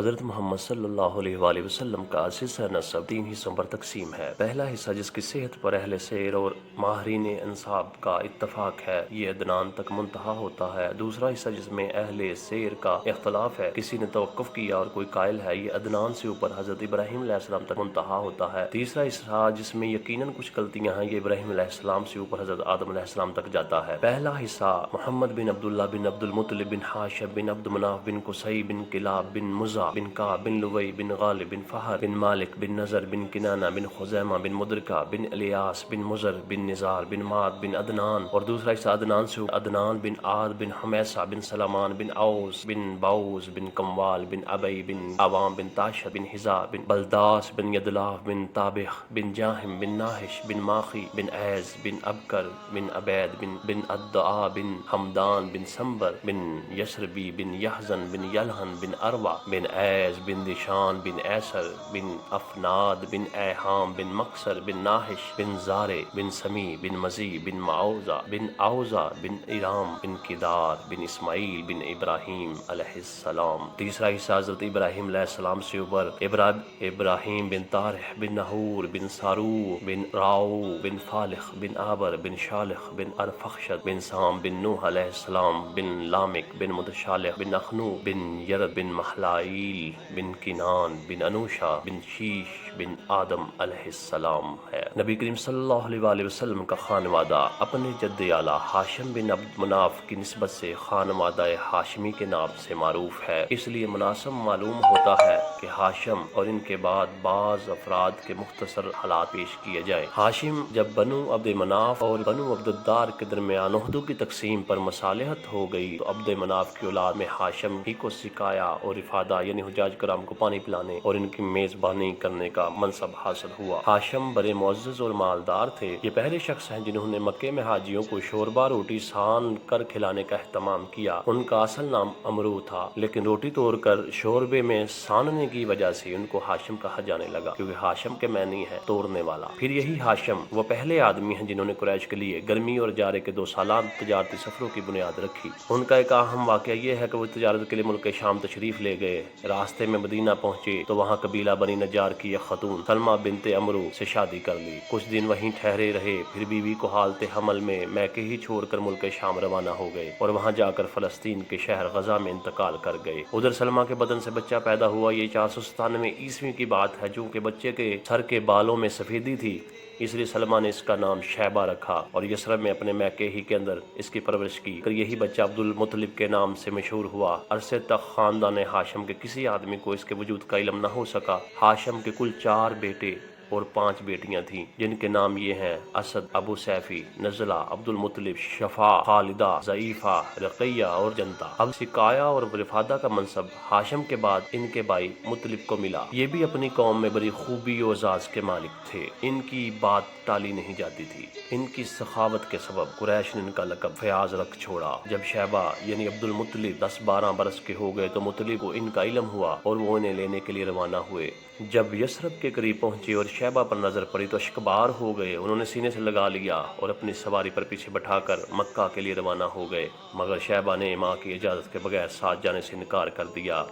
حضرت محمد صلی اللہ علیہ وآلہ وسلم کا سلسلہ نسب 3 حصوں پر تقسیم ہے۔ پہلا حصہ جس کی صحت پر اہل سیر اور ماہرین انساب کا اتفاق ہے، یہ عدنان تک منتہا ہوتا ہے۔ دوسرا حصہ جس میں اہل سیر کا اختلاف ہے، کسی نے توقف کیا اور کوئی قائل ہے، یہ عدنان سے اوپر حضرت ابراہیم علیہ السلام تک منتہا ہوتا ہے۔ تیسرا حصہ جس میں یقیناً کچھ غلطیاں ہیں، یہ ابراہیم علیہ السلام سے اوپر حضرت آدم علیہ السلام تک جاتا ہے۔ پہلا حصہ محمد بن عبداللہ بن عبد المطلب بن حاشب بن عبد مناف بن قصی بن کلاب بن مزہ بن کعب بن لوی بن غالب بن فہر بن مالک بن نظر بن کنانہ بن خزیمہ بن مدرکہ بن الیاس بن مزر بن نزار بن ماد بن عدنان، اور دوسرا حصہ عدنان سے عدنان بن عاد بن حمیسہ بن سلمان بن اوس بن باؤز بن کموال بن ابی بن عوام بن تاشد بن حزا بن بلداس بن یدلاف بن تابخ بن جاہم بن ناہش بن ماخی بن عیز بن ابکر بن عبید بن ادعا بن حمدان بن سمبر بن یسربی بن یحزن بن یلہن بن اروا بن عیز بن دشان بن ایسر بن افناد بن ایحام بن مقصر بن ناہش بن زارے بن سمی بن مزی بن معوزہ بن اوزہ بن ارام بن کدار بن اسماعیل بن ابراہیم علیہ السلام۔ تیسرا حصہ حضرت ابراہیم علیہ السلام سے اوپر ابراہیم بن طارح بن نحور بن سارو بن راؤ بن فالخ بن آبر بن شالخ بن ارفخشد بن سام بن نوح علیہ السلام بن لامک بن متشالخ بن اخنو بن یرد بن محلائیل بن کنان بن انوشا بن شیش بن آدم علیہ السلام ہے۔ نبی کریم صلی اللہ علیہ وآلہ وسلم کا خانوادہ اپنے جد اعلیٰ ہاشم بن عبد مناف کی نسبت سے خانوادہ ہاشمی کے نام سے معروف ہے، اس لیے مناسب معلوم ہوتا ہے کہ ہاشم اور ان کے بعد بعض افراد کے مختصر حالات پیش کیے جائیں۔ ہاشم جب بنو عبد مناف اور بنو عبد الدار کے درمیان عہدوں کی تقسیم پر مصالحت ہو گئی تو عبد مناف کی اولاد میں ہاشم ہی کو سقایا اور افادہ یعنی حجاج کرام کو پانی پلانے اور ان کی میزبانی کرنے کا منصب حاصل ہوا۔ ہاشم بڑے معزز اور مالدار تھے۔ یہ پہلے شخص ہیں جنہوں نے مکے میں حاجیوں کو شوربہ روٹی سان کر کھلانے کا اہتمام کیا۔ ان کا اصل نام امرو تھا، لیکن روٹی توڑ کر شوربے میں ساننے کی وجہ سے ان کو ہاشم کہا جانے لگا، کیونکہ ہاشم کے معنی ہے توڑنے والا۔ پھر یہی ہاشم وہ پہلے آدمی ہیں جنہوں نے قریش کے لیے گرمی اور جارے کے 2 سالہ تجارتی سفروں کی بنیاد رکھی۔ ان کا ایک اہم واقعہ یہ ہے کہ وہ تجارت کے لیے ملک شام تشریف لے گئے۔ راستے میں مدینہ پہنچے تو وہاں قبیلہ بنی نجار کی ایک خاتون سلمہ بنت امرو سے شادی کر لی۔ کچھ دن وہیں ٹھہرے رہے، پھر بیوی کو حالت حمل میں میکے ہی چھوڑ کر ملک شام روانہ ہو گئے اور وہاں جا کر فلسطین کے شہر غزہ میں انتقال کر گئے۔ ادھر سلمہ کے بدن سے بچہ پیدا ہوا۔ یہ 497 عیسوی کی بات ہے۔ چونکہ بچے کے سر کے بالوں میں سفیدی تھی، اس لیے سلمہ نے اس کا نام شیبہ رکھا اور یثرب میں اپنے میکے ہی کے اندر اس کی پرورش کی۔ یہی بچہ عبد المطلب کے نام سے مشہور ہوا۔ عرصے تک خاندان ہاشم کے کسی آدمی کو اس کے وجود کا علم نہ ہو سکا۔ ہاشم کے کل 4 بیٹے اور 5 بیٹیاں تھیں، جن کے نام یہ ہیں: اسد، ابو سیفی، نزلہ، عبد المطلب، شفا، خالدہ، ضعیفہ، رقیہ اور جنتا۔ اب سقایا اور رفادہ کا منصب ہاشم کے بعد ان کے بھائی مطلب کو ملا۔ یہ بھی اپنی قوم میں بڑی خوبی و اعزاز کے مالک تھے۔ ان کی بات ٹالی نہیں جاتی تھی۔ ان کی سخاوت کے سبب قریش نے ان کا لقب فیاض رکھ چھوڑا۔ جب شیبہ یعنی عبد المطلب 10-12 برس کے ہو گئے تو مطلب کو ان کا علم ہوا اور وہ انہیں لینے کے لیے روانہ ہوئے۔ جب یثرب کے قریب پہنچے اور شیبہ پر نظر پڑی تو اشکبار ہو گئے۔ انہوں نے سینے سے لگا لیا اور اپنی سواری پر پیچھے بٹھا کر مکہ کے لیے روانہ ہو گئے، مگر شیبہ نے ماں کی اجازت کے بغیر ساتھ جانے سے انکار کر دیا۔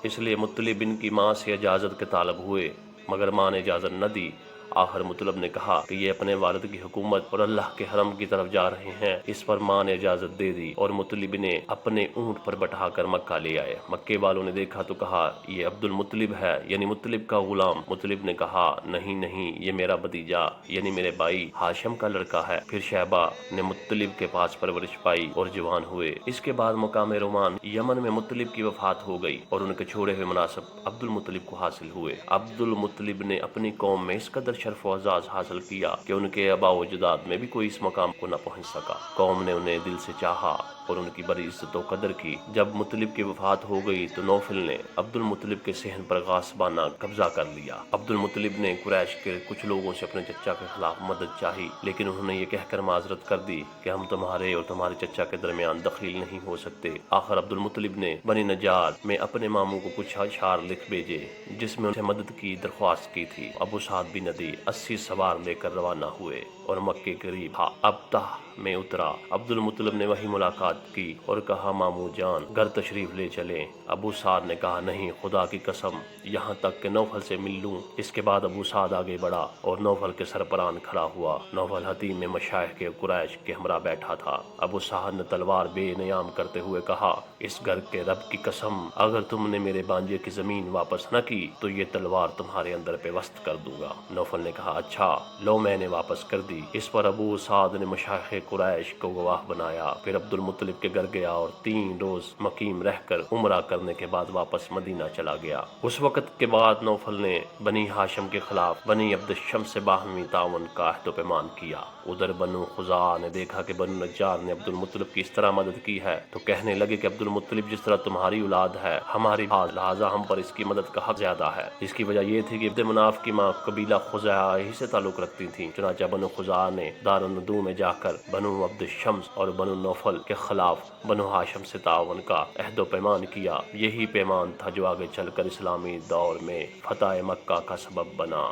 اس لیے مطلب ان کی ماں سے اجازت کے طالب ہوئے، مگر ماں نے اجازت نہ دی۔ آخر مطلب نے کہا کہ یہ اپنے والد کی حکومت اور اللہ کے حرم کی طرف جا رہے ہیں۔ اس پر ماں نے اجازت دے دی اور مطلب نے اپنے اونٹ پر بٹھا کر مکہ لے آئے۔ مکے والوں نے دیکھا تو کہا، یہ عبد المطلب ہے، یعنی مطلب کا غلام۔ مطلب نے کہا، نہیں نہیں، یہ میرا بھتیجا یعنی میرے بھائی ہاشم کا لڑکا ہے۔ پھر شیبہ نے مطلب کے پاس پرورش پائی اور جوان ہوئے۔ اس کے بعد مقام رومان یمن میں مطلب کی وفات ہو گئی اور ان کے چھوڑے ہوئے مناصب عبد المطلب کو حاصل ہوئے۔ عبد المطلب نے اپنی قوم میں اس قدر شرف و اعزاز حاصل کیا کہ ان کے آباء و اجداد میں بھی کوئی اس مقام کو نہ پہنچ سکا۔ قوم نے انہیں دل سے چاہا اور ان کی بڑی عزت و قدر کی۔ جب مطلب کی وفات ہو گئی تو نوفل نے عبد المطلب کے صحن پر غاصبانہ قبضہ کر لیا۔ عبد المطلب نے قریش کے کچھ لوگوں سے اپنے چچا کے خلاف مدد چاہی، لیکن انہوں نے یہ کہہ کر معذرت کر دی کہ ہم تمہارے اور تمہارے چچا کے درمیان دخیل نہیں ہو سکتے۔ آخر عبد المطلب نے بنی نجار میں اپنے ماموں کو کچھ اشعار لکھ بھیجے جس میں ان سے مدد کی درخواست کی تھی۔ ابو سعد بن عدی 80 سوار لے کر روانہ ہوئے اور مکے کے قریب ابتہ میں اترا۔ عبد المطلب نے وہیں ملاقات کی اور کہا ماموں جان گھر تشریف لے چلیں۔ ابو سعد نے کہا نہیں خدا کی قسم یہاں تک کہ نوفل سے مل لوں۔ اس کے بعد ابو سعد آگے بڑھا اور نوفل کے سرپران کھڑا ہوا۔ نوفل حتیم میں مشائخ کے قریش کے ہمراہ بیٹھا تھا۔ ابو سعد نے تلوار بے نیام کرتے ہوئے کہا اس گھر کے رب کی قسم اگر تم نے میرے بانجے کی زمین واپس نہ کی تو یہ تلوار تمہارے اندر پیوست کر دوں گا۔ نوفل نے کہا اچھا لو میں نے واپس کر دی۔ اس پر ابو سعد نے مشائخ قریش کو گواہ بنایا۔ پھر عبد المطلب کے گھر گیا اور 3 روز مقیم رہ کر عمرہ کرنے کے بعد واپس مدینہ چلا گیا۔ اس وقت کے بعد نوفل نے بنی ہاشم کے خلاف بنی عبد الشمس سے باہمی تعاون کا عہد و پیمان کیا۔ ادھر بنو خزاعہ نے دیکھا کہ بنو نجار نے عبد المطلب کی اس طرح مدد کی ہے تو کہنے لگے کہ عبد المطلب جس طرح تمہاری اولاد ہے ہماری لہٰذا ہم پر اس کی مدد کا حق زیادہ ہے۔ اس کی وجہ یہ تھی کہ عبد مناف کی ماں قبیلہ خزاعہ ہی سے تعلق رکھتی تھیں، چنانچہ بنو خزاعہ نے دار الندوم میں جا کر بنو عبد الشمس اور بنو نوفل کے خلاف بنو ہاشم سے تعاون کا عہد و پیمان کیا۔ یہی پیمان تھا جو آگے چل کر اسلامی دور میں فتح مکہ کا سبب بنا۔